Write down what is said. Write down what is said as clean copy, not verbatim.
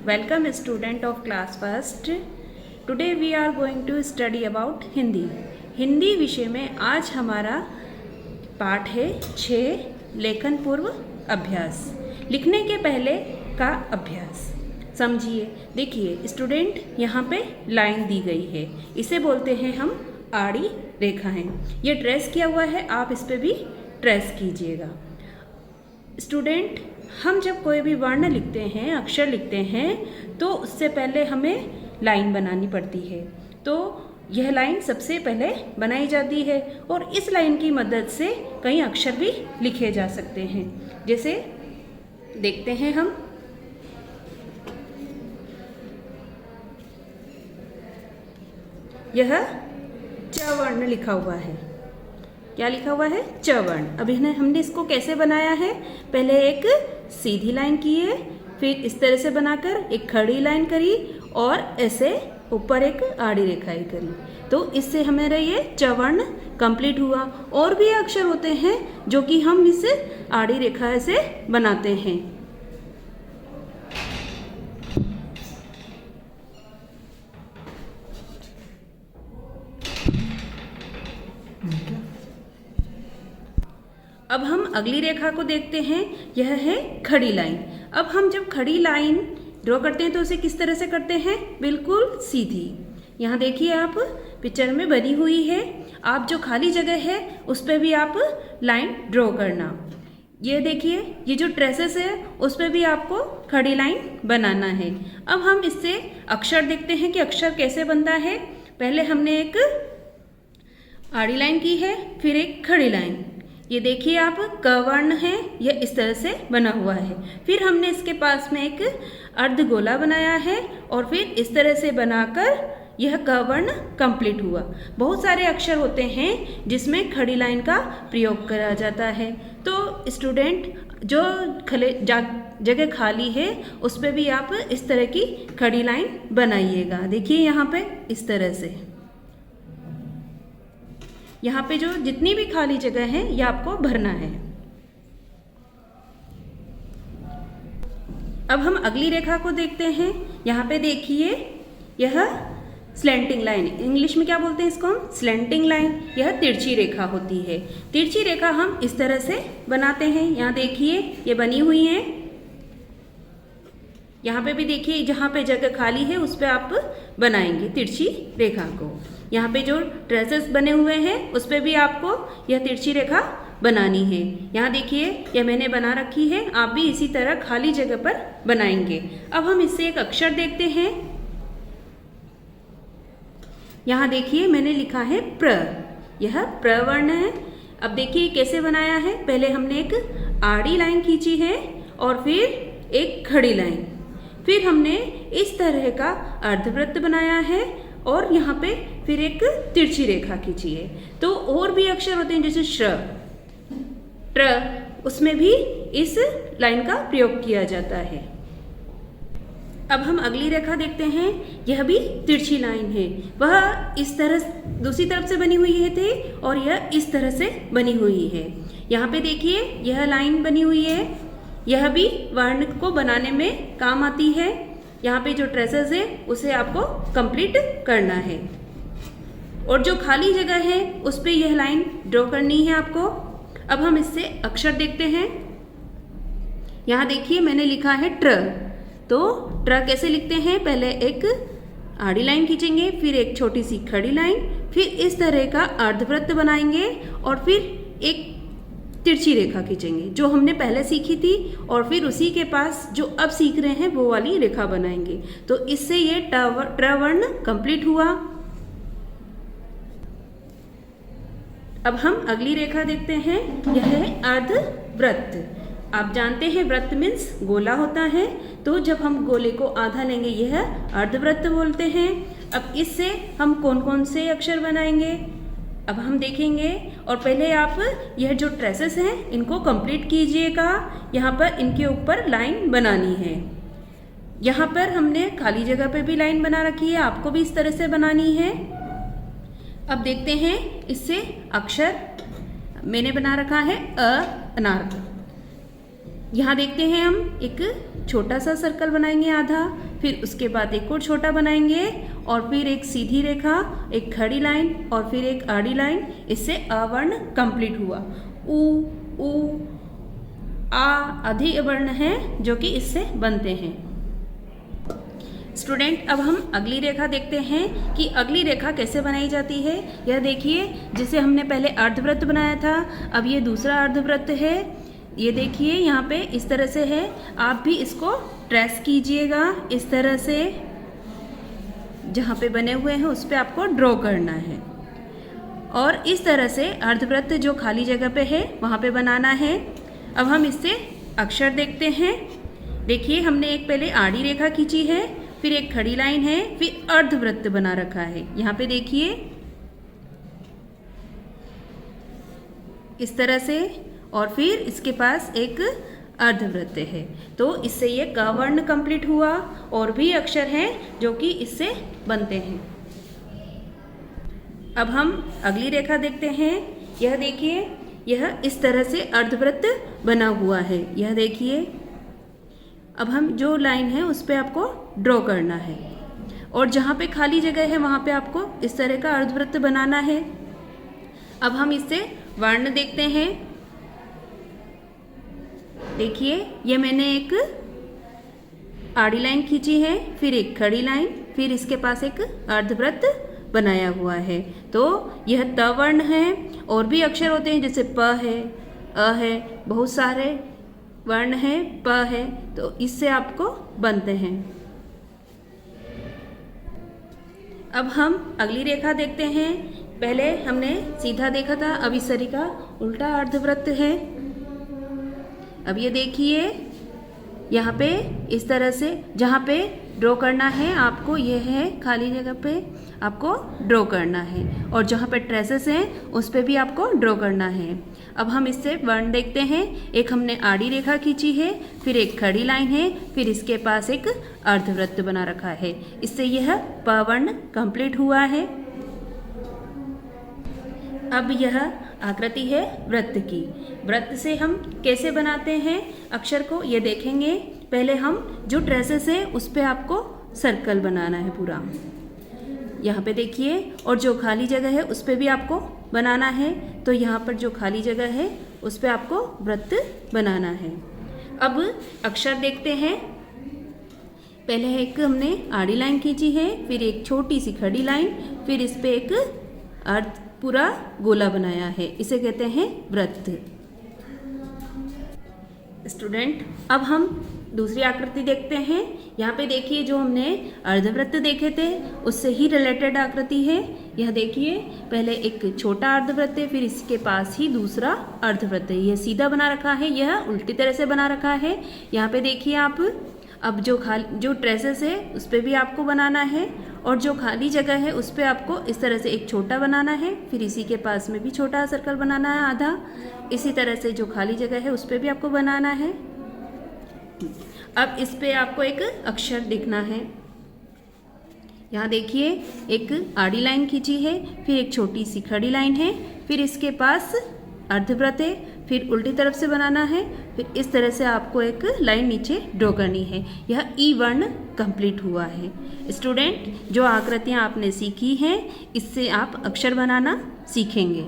Welcome student of class first. Today we are going to study about Hindi. Hindi विषय में आज हमारा पाठ है 6 लेखन पूर्व अभ्यास. लिखने के पहले का अभ्यास. समझिए. देखिए स्टूडेंट, यहाँ पे लाइन दी गई है, इसे बोलते हैं हम आड़ी रेखा है. ये ट्रेस किया हुआ है, आप इस पर भी ट्रेस कीजिएगा. स्टूडेंट, हम जब कोई भी वर्ण लिखते हैं, अक्षर लिखते हैं, तो उससे पहले हमें लाइन बनानी पड़ती है. तो यह लाइन सबसे पहले बनाई जाती है और इस लाइन की मदद से कई अक्षर भी लिखे जा सकते हैं. जैसे देखते हैं हम. यह च वर्ण लिखा हुआ है. क्या लिखा हुआ है? च वर्ण. अभी हमने इसको कैसे बनाया है? पहले एक सीधी लाइन की है, फिर इस तरह से बनाकर एक खड़ी लाइन करी और ऐसे ऊपर एक आड़ी रेखाएं करी. तो इससे हमारा ये च वर्ण कंप्लीट हुआ. और भी अक्षर होते हैं जो कि हम इस आड़ी रेखा से बनाते हैं. अब हम अगली रेखा को देखते हैं. यह है खड़ी लाइन. अब हम जब खड़ी लाइन ड्रॉ करते हैं तो उसे किस तरह से करते हैं? बिल्कुल सीधी. यहाँ देखिए, आप पिक्चर में बनी हुई है. आप जो खाली जगह है उस पर भी आप लाइन ड्रॉ करना. ये देखिए, ये जो ट्रेसेस है उस पर भी आपको खड़ी लाइन बनाना है. अब हम इससे अक्षर देखते हैं कि अक्षर कैसे बनता है. पहले हमने एक आड़ी लाइन की है, फिर एक खड़ी लाइन. ये देखिए आप, क वर्ण है, यह इस तरह से बना हुआ है. फिर हमने इसके पास में एक अर्धगोला बनाया है और फिर इस तरह से बनाकर यह क वर्ण कंप्लीट हुआ. बहुत सारे अक्षर होते हैं जिसमें खड़ी लाइन का प्रयोग करा जाता है. तो स्टूडेंट, जो जगह खाली है उस पर भी आप इस तरह की खड़ी लाइन बनाइएगा. देखिए यहाँ पे इस तरह से. यहाँ पे जो जितनी भी खाली जगह है ये आपको भरना है. अब हम अगली रेखा को देखते हैं. यहाँ पे देखिए, यह स्लैंटिंग लाइन. इंग्लिश में क्या बोलते हैं इसको? हम स्लैंटिंग लाइन. यह तिरछी रेखा होती है. तिरछी रेखा हम इस तरह से बनाते हैं. यहाँ देखिए, ये बनी हुई है. यहाँ पे भी देखिए, जहाँ पे जगह खाली है उस पर आप बनाएंगे तिरछी रेखा को. यहाँ पे जो ट्रेसेस बने हुए हैं उस पर भी आपको यह तिरछी रेखा बनानी है. यहाँ देखिए, यह मैंने बना रखी है. आप भी इसी तरह खाली जगह पर बनाएंगे. अब हम इससे एक अक्षर देखते हैं. यहाँ देखिए, मैंने लिखा है प्र. यह प्र वर्ण है. अब देखिए कैसे बनाया है. पहले हमने एक आड़ी लाइन खींची है और फिर एक खड़ी लाइन. फिर हमने इस तरह का अर्धवृत्त बनाया है और यहाँ पे फिर एक तिरछी रेखा खींची है. तो और भी अक्षर होते हैं जैसे श्र, ट्र, उसमें भी इस लाइन का प्रयोग किया जाता है. अब हम अगली रेखा देखते हैं. यह भी तिरछी लाइन है. वह इस तरह दूसरी तरफ से बनी हुई है थे और यह इस तरह से बनी हुई है. यहाँ पे देखिए, यह लाइन बनी हुई है. यह भी वर्ण को बनाने में काम आती है. यहाँ पे जो ट्रेसेस है उसे आपको कंप्लीट करना है और जो खाली जगह है उस पे यह लाइन ड्रॉ करनी है आपको. अब हम इससे अक्षर देखते हैं. यहाँ देखिए, मैंने लिखा है ट्र. तो ट्र कैसे लिखते हैं? पहले एक आड़ी लाइन खींचेंगे, फिर एक छोटी सी खड़ी लाइन, फिर इस तरह का अर्धवृत्त बनाएंगे और फिर एक तिरछी रेखा खींचेंगे जो हमने पहले सीखी थी और फिर उसी के पास जो अब सीख रहे हैं वो वाली रेखा बनाएंगे. तो इससे ये ट्र वर्ण कंप्लीट हुआ. अब हम अगली रेखा देखते हैं. यह है अर्धवृत्त. आप जानते हैं वृत्त मीन्स गोला होता है. तो जब हम गोले को आधा लेंगे यह अर्धवृत्त बोलते हैं. अब इससे हम कौन कौन से अक्षर बनाएंगे अब हम देखेंगे. और पहले आप यह जो ट्रेसेस हैं इनको कंप्लीट कीजिएगा. यहाँ पर इनके ऊपर लाइन बनानी है. यहाँ पर हमने खाली जगह पे भी लाइन बना रखी है, आपको भी इस तरह से बनानी है. अब देखते हैं इससे अक्षर. मैंने बना रखा है अनार. यहाँ देखते हैं हम एक छोटा सा सर्कल बनाएंगे आधा, फिर उसके बाद एक और छोटा बनाएंगे और फिर एक सीधी रेखा, एक खड़ी लाइन और फिर एक आड़ी लाइन। इससे अ वर्ण कंप्लीट हुआ। उ आ आदि वर्ण हैं जो कि इससे बनते हैं। स्टूडेंट, अब हम अगली रेखा देखते हैं कि अगली रेखा कैसे बनाई जाती है। यह देखिए, जिसे हमने पहले अर्धवृत्त बनाया था, अब ये दूसरा अर्धवृत्त है। ये देखिए यहाँ पे इस तरह से है। आप भी इसको ट्रेस कीजिएगा इस तरह से, जहाँ पे बने हुए हैं उस पे आपको ड्रॉ करना है। और इस तरह से अर्धवृत्त जो खाली जगह पे है वहाँ पे बनाना है। अब हम इससे अक्षर देखते हैं। देखिए, हमने एक पहले आड़ी रेखा खींची है, फिर एक खड़ी लाइन है, फिर अर्धवृत्त बना रखा है। यहाँ पे देखिए इस तरह से, और फिर इसके पास एक अर्धवृत्त है। तो इससे ये क वर्ण कंप्लीट हुआ। और भी अक्षर हैं जो कि इससे बनते हैं। अब हम अगली रेखा देखते हैं। यह देखिए, यह इस तरह से अर्धवृत्त बना हुआ है। यह देखिए, अब हम जो लाइन है उस पर आपको ड्रॉ करना है और जहाँ पे खाली जगह है वहाँ पे आपको इस तरह का अर्धवृत्त बनाना है। अब हम इससे वर्ण देखते हैं। देखिए, ये मैंने एक आड़ी लाइन खींची है, फिर एक खड़ी लाइन, फिर इसके पास एक अर्धवृत्त बनाया हुआ है। तो यह त वर्ण है। और भी अक्षर होते हैं जैसे प है, अ है, बहुत सारे वर्ण है, प है, तो इससे आपको बनते हैं। अब हम अगली रेखा देखते हैं। पहले हमने सीधा देखा था, अब इस तरह का उल्टा अर्धवृत्त है। अब ये देखिए, यहाँ पे इस तरह से जहाँ पे ड्रॉ करना है आपको, यह है खाली जगह पे आपको ड्रॉ करना है, और जहाँ पे ट्रेसेस हैं उस पे भी आपको ड्रॉ करना है। अब हम इससे वर्ण देखते हैं। एक हमने आड़ी रेखा खींची है, फिर एक खड़ी लाइन है, फिर इसके पास एक अर्धवृत्त बना रखा है। इससे यह प वर्ण कंप्लीट हुआ है। अब यह आकृति है वृत्त की। वृत्त से हम कैसे बनाते हैं अक्षर को, ये देखेंगे। पहले हम जो ट्रेसेस है उस पे आपको सर्कल बनाना है पूरा, यहाँ पे देखिए, और जो खाली जगह है उस पे भी आपको बनाना है। तो यहाँ पर जो खाली जगह है उस पे आपको वृत्त बनाना है। अब अक्षर देखते हैं। पहले एक हमने आड़ी लाइन खींची है, फिर एक छोटी सी खड़ी लाइन, फिर इस पे एक अर्ध पूरा गोला बनाया है। इसे कहते हैं वृत्त। स्टूडेंट, अब हम दूसरी आकृति देखते हैं। यहाँ पे देखिए, जो हमने अर्धवृत्त देखे थे उससे ही रिलेटेड आकृति है। यह देखिए, पहले एक छोटा अर्धवृत्त है, फिर इसके पास ही दूसरा अर्धवृत्त है। यह सीधा बना रखा है, यह उल्टी तरह से बना रखा है। यहाँ पे देखिए आप, अब जो ट्रेसेस है उस पर भी आपको बनाना है, और जो खाली जगह है उस पर आपको इस तरह से एक छोटा बनाना है, फिर इसी के पास में भी छोटा सर्कल बनाना है आधा। इसी तरह से जो खाली जगह है उस पर भी आपको बनाना है। अब इस पे आपको एक अक्षर दिखना है। यहाँ देखिए, एक आड़ी लाइन खींची है, फिर एक छोटी सी खड़ी लाइन है, फिर इसके पास अर्धवृत्त है, फिर उल्टी तरफ से बनाना है, फिर इस तरह से आपको एक लाइन नीचे ड्रॉ करनी है। यह ई वर्ण कंप्लीट हुआ है। स्टूडेंट, जो आकृतियाँ आपने सीखी हैं इससे आप अक्षर बनाना सीखेंगे।